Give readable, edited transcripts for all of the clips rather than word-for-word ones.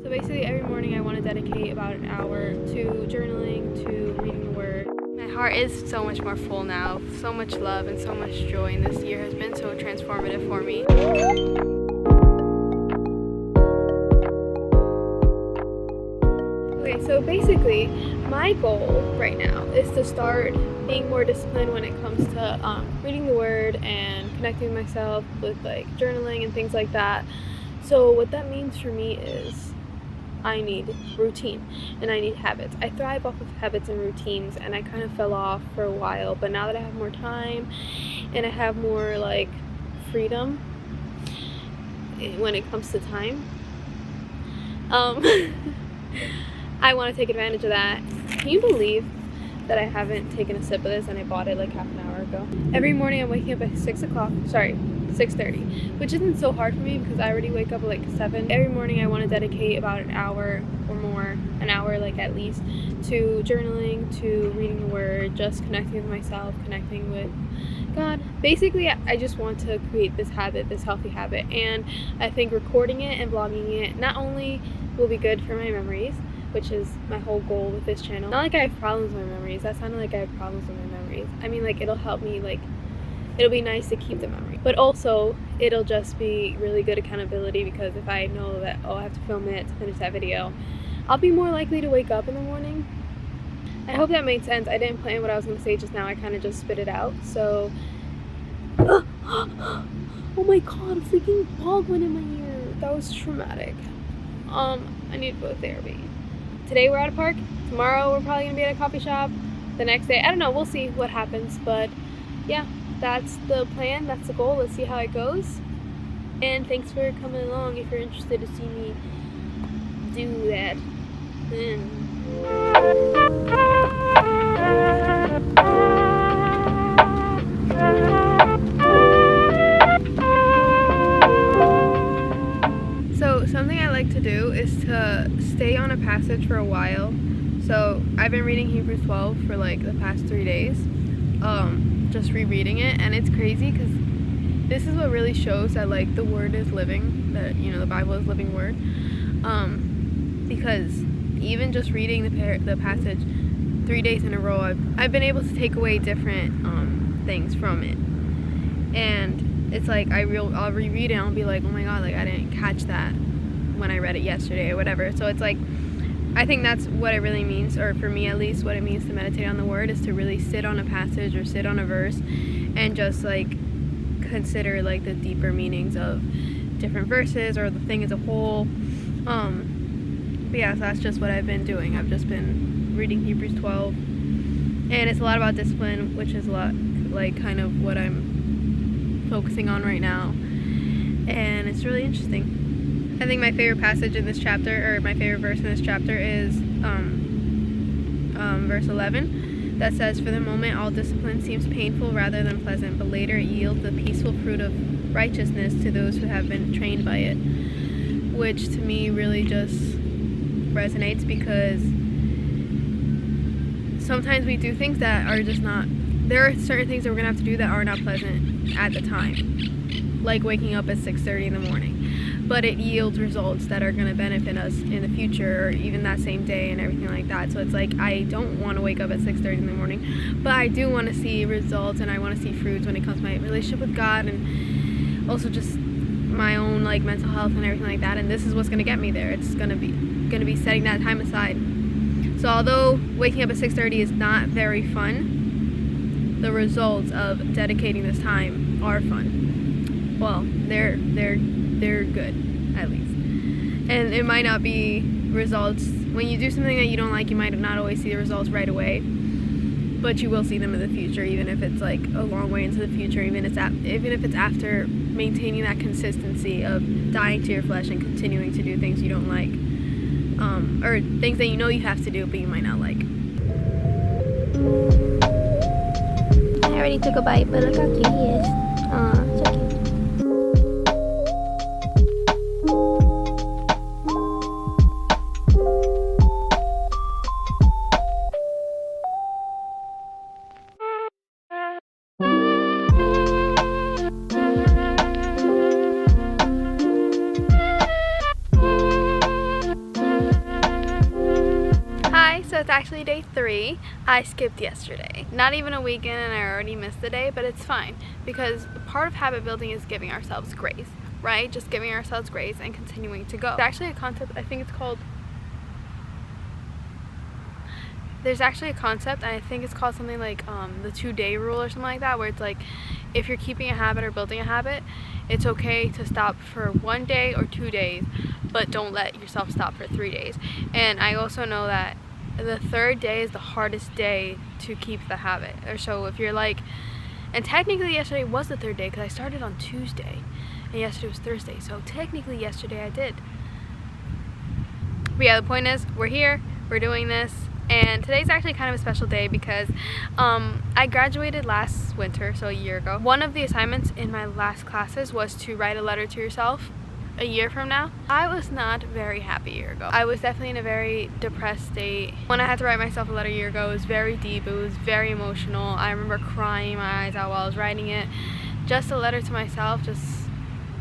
So basically every morning I want to dedicate about an hour to journaling, to reading the word. My heart is so much more full now, so much love and so much joy, and this year has been so transformative for me. Okay, so basically my goal right now is to start being more disciplined when it comes to reading the word and connecting myself with like journaling and things like that. So what that means for me is I need routine and I need habits. I thrive off of habits and routines, and I kind of fell off for a while, but now that I have more time and I have more like freedom when it comes to time, I want to take advantage of that. Can you believe that I haven't taken a sip of this and I bought it like half an hour ago? Every morning I'm waking up at 6:30, which isn't so hard for me because I already wake up at like 7. Every morning I want to dedicate about an hour or more, an hour like at least, to journaling, to reading the word, just connecting with myself, connecting with God. Basically, I just want to create this habit, this healthy habit, and I think recording it and vlogging it not only will be good for my memories, which is my whole goal with this channel. Not like I have problems with my memories. That sounded like I have problems with my memories. I mean, like, it'll help me, like, it'll be nice to keep the memory. But also, it'll just be really good accountability, because if I know that, oh, I have to film it to finish that video, I'll be more likely to wake up in the morning. I hope that made sense. I didn't plan what I was going to say just now. I kind of just spit it out. So, oh my god, a freaking bug went in my ear. That was traumatic. I need to go to therapy. Today we're at a park. Tomorrow we're probably going to be at a coffee shop. The next day, I don't know. We'll see what happens. But yeah, that's the plan. That's the goal. Let's see how it goes. And thanks for coming along if you're interested to see me do that. So something I like to do is to stay on a passage for a while. So I've been reading Hebrews 12 for like the past 3 days, just rereading it, and it's crazy because this is what really shows that like the word is living, that, you know, the Bible is living word, because even just reading the passage 3 days in a row, I've been able to take away different things from it, and it's like I'll reread it and I'll be like, oh my god, like I didn't catch that when I read it yesterday or whatever. So it's like, I think that's what it really means, or for me at least, what it means to meditate on the word is to really sit on a passage or sit on a verse and just like consider like the deeper meanings of different verses or the thing as a whole. But yeah, so that's just what I've been doing. I've just been reading Hebrews 12, and it's a lot about discipline, which is a lot like kind of what I'm focusing on right now, and it's really interesting. I think my favorite passage in this chapter, or my favorite verse in this chapter, is verse 11, that says, "For the moment all discipline seems painful rather than pleasant, but later it yields the peaceful fruit of righteousness to those who have been trained by it," which to me really just resonates, because sometimes we do things that are just not, there are certain things that we're gonna have to do that are not pleasant at the time, like waking up at 6:30 in the morning, but it yields results that are going to benefit us in the future, or even that same day and everything like that. So it's like, I don't want to wake up at 6:30 in the morning, but I do want to see results, and I want to see fruits when it comes to my relationship with God, and also just my own like mental health and everything like that. And this is what's going to get me there. It's going to be setting that time aside. So although waking up at 6:30 is not very fun, the results of dedicating this time are fun. Well, they're good, at least. And it might not be results, when you do something that you don't like, you might not always see the results right away, but you will see them in the future, even if it's like a long way into the future, even if it's after maintaining that consistency of dying to your flesh and continuing to do things you don't like, or things that you know you have to do but you might not like. I already took a bite, but look how cute he is. Aw, so cute. Hi, so it's actually day 3. I skipped yesterday. Not even a weekend and I already missed the day, but it's fine because part of habit building is giving ourselves grace, right? Just giving ourselves grace and continuing to go. It's actually a concept, I think it's called, there's actually a concept and I think it's called something like the 2-day rule or something like that, where it's like if you're keeping a habit or building a habit, it's okay to stop for 1 day or 2 days, but don't let yourself stop for 3 days. And I also know that the 3rd day is the hardest day to keep the habit. Or so if you're like, and technically yesterday was the 3rd day because I started on Tuesday and yesterday was Thursday, so technically yesterday I did. But yeah, the point is we're here, we're doing this, and today's actually kind of a special day because I graduated last winter, so a year ago. One of the assignments in my last classes was to write a letter to yourself a year from now. I was not very happy a year ago. I was definitely in a very depressed state. When I had to write myself a letter a year ago, it was very deep, it was very emotional. I remember crying my eyes out while I was writing it. Just a letter to myself,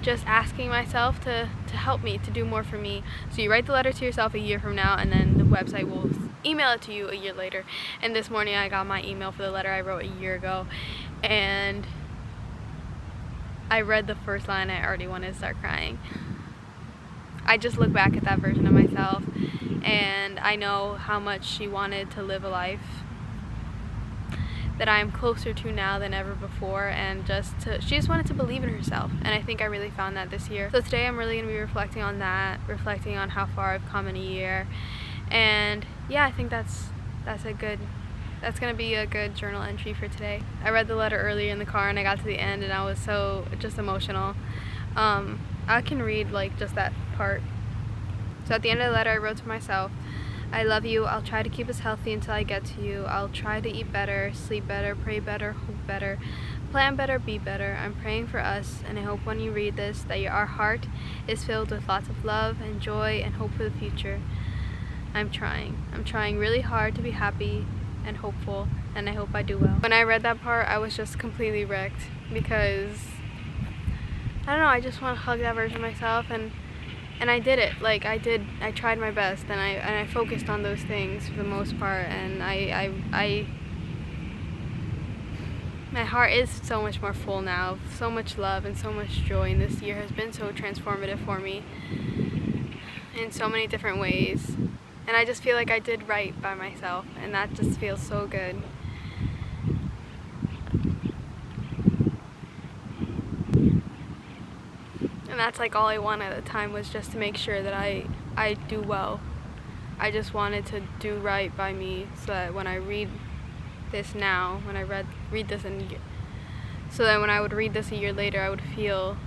just asking myself to help me, to do more for me. So you write the letter to yourself a year from now and then the website will email it to you a year later. And this morning I got my email for the letter I wrote a year ago and I read the first line, I already wanted to start crying. I just look back at that version of myself and I know how much she wanted to live a life that I'm closer to now than ever before, and she just wanted to believe in herself, and I think I really found that this year. So today I'm really going to be reflecting on that, reflecting on how far I've come in a year, and yeah, I think that's going to be a good journal entry for today. I read the letter earlier in the car and I got to the end and I was so just emotional. I can read like just that part. So at the end of the letter I wrote to myself, I love you, I'll try to keep us healthy until I get to you. I'll try to eat better, sleep better, pray better, hope better, plan better, be better. I'm praying for us and I hope when you read this that our heart is filled with lots of love and joy and hope for the future. I'm trying really hard to be happy and hopeful, and I hope I do well. When I read that part, I was just completely wrecked because I don't know, I just want to hug that version of myself, and I did it. Like I tried my best, and I focused on those things for the most part, and my heart is so much more full now, so much love and so much joy, and this year has been so transformative for me in so many different ways. And I just feel like I did right by myself, and that just feels so good. And that's like all I wanted at the time, was just to make sure that I do well. I just wanted to do right by me so that when I read this now, when I read this so that when I would read this a year later, I would feel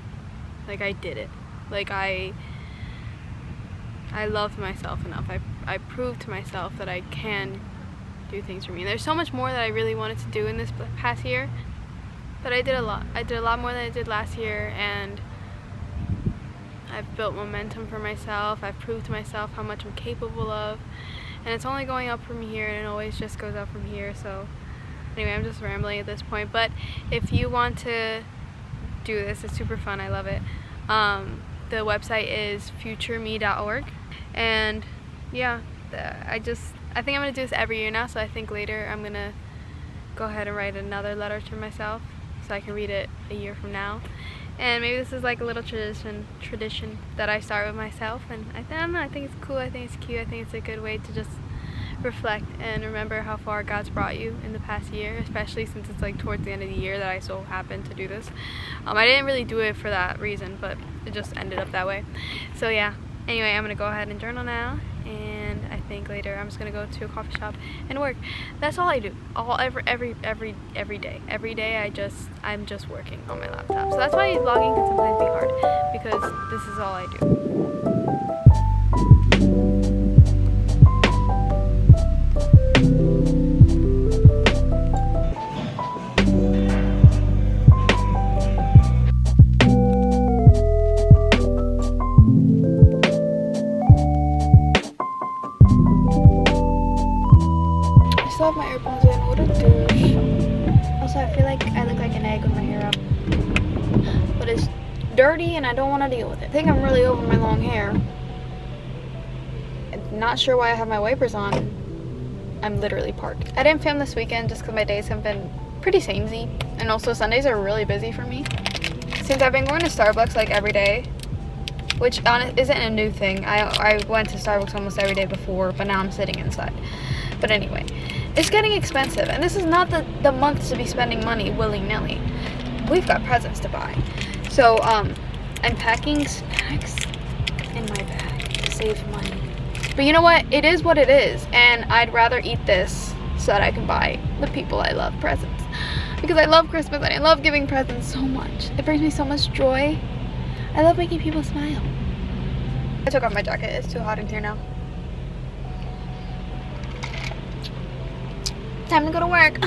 like I did it. Like I loved myself enough. I proved to myself that I can do things for me. And there's so much more that I really wanted to do in this past year, but I did a lot. I did a lot more than I did last year, and I've built momentum for myself. I've proved to myself how much I'm capable of, and it's only going up from here, and it always just goes up from here. So anyway, I'm just rambling at this point, but if you want to do this, it's super fun. I love it. The website is futureme.org, and yeah, I think I'm gonna do this every year now, so I think later I'm gonna go ahead and write another letter to myself so I can read it a year from now. And maybe this is like a little tradition that I start with myself, and I don't know, I think it's cool, I think it's cute, I think it's a good way to just reflect and remember how far God's brought you in the past year, especially since it's like towards the end of the year that I so happened to do this. I didn't really do it for that reason, but it just ended up that way. So yeah, anyway, I'm gonna go ahead and journal now, and I think later I'm just gonna go to a coffee shop and work. That's all I do. Every day. Every day I'm just working on my laptop. So that's why vlogging can sometimes be hard, because this is all I do. I still have my earphones in. What a douche. Also, I feel like I look like an egg with my hair up. But it's dirty and I don't want to deal with it. I think I'm really over my long hair. I'm not sure why I have my wipers on. I'm literally parked. I didn't film this weekend just because my days have been pretty samey, and also Sundays are really busy for me. Since I've been going to Starbucks like every day, which isn't a new thing. I went to Starbucks almost every day before, but now I'm sitting inside. But anyway, it's getting expensive, and this is not the month to be spending money willy-nilly. We've got presents to buy. So, I'm packing snacks in my bag to save money. But you know what? It is what it is, and I'd rather eat this so that I can buy the people I love presents. Because I love Christmas, and I love giving presents so much. It brings me so much joy. I love making people smile. I took off my jacket. It's too hot in here now. Time to go to work.